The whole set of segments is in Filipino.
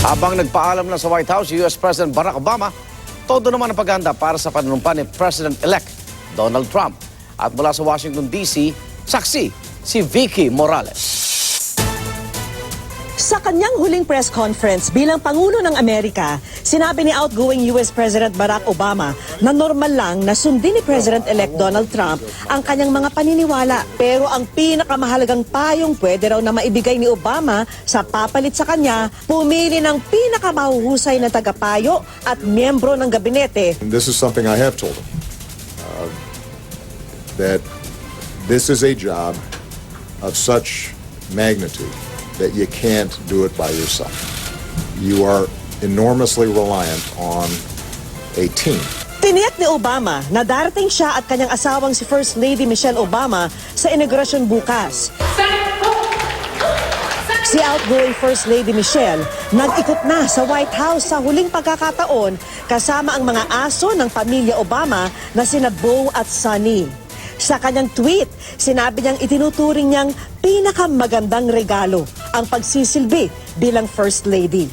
Habang nagpaalam na sa White House, US President Barack Obama, todo naman ang paghahanda para sa panunumpa ni President-elect Donald Trump. At mula sa Washington, D.C., saksi si Vicky Morales. Sa kanyang huling press conference bilang Pangulo ng Amerika, sinabi ni outgoing US President Barack Obama na normal lang na sundin ni President-elect Donald Trump ang kanyang mga paniniwala. Pero ang pinakamahalagang payong pwede raw na maibigay ni Obama sa papalit sa kanya, pumili ng pinakamahuhusay na tagapayo at miyembro ng gabinete. This is something I have told him, that this is a job of such magnitude that you can't do it by yourself. You are enormously reliant on a team. Tiniyak ni Obama na darating siya at kanyang asawang si First Lady Michelle Obama sa inaugurasyon bukas. Si outgoing First Lady Michelle nag-ikot na sa White House sa huling pagkakataon kasama ang mga aso ng pamilya Obama na sina Beau at Sunny. Sa kanyang tweet, sinabi niyang itinuturing niyang pinakamagandang regalo ang pagsisilbi bilang First Lady.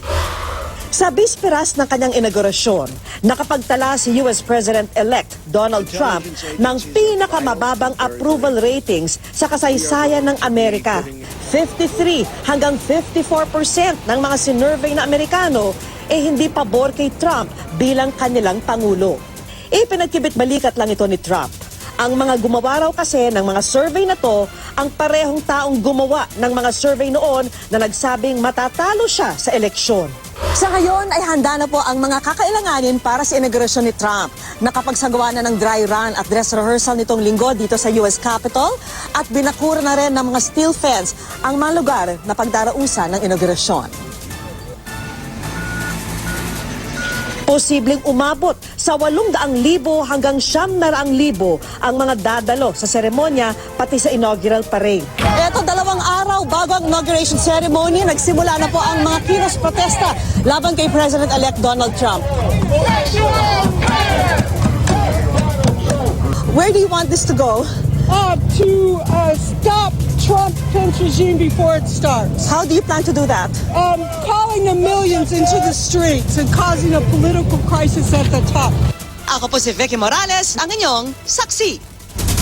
Sa bisperas ng kanyang inaugurasyon, nakapagtala si US President-elect Donald Trump ng pinakamababang approval ratings sa kasaysayan ng Amerika. 53 hanggang 54% ng mga sinurvey na Amerikano hindi pabor kay Trump bilang kanilang Pangulo. Ipinagkibit balikat lang ito ni Trump. Ang mga gumawa raw kasi ng mga survey na to ang parehong taong gumawa ng mga survey noon na nagsabing matatalo siya sa eleksyon. Sa ngayon ay handa na po ang mga kakailanganin para sa inaugurasyon ni Trump. Nakapagsagawa na ng dry run at dress rehearsal nitong linggo dito sa US Capitol at binakura na rin ng mga steel fence ang mga lugar na pagdarausan ng inaugurasyon. Posibleng umabot sa 800,000 hanggang 900,000 ang mga dadalo sa seremonya pati sa inaugural parade. Eto, 2 araw bago ang inauguration ceremony, nagsimula na po ang mga kilos protesta laban kay President-elect Donald Trump. Where do you want this to go? To stop Trump-Pence regime before it starts. How do you plan to do that? Calling the millions into the streets and causing a political crisis at the top. Ako po si Vicky Morales, ang inyong saksi.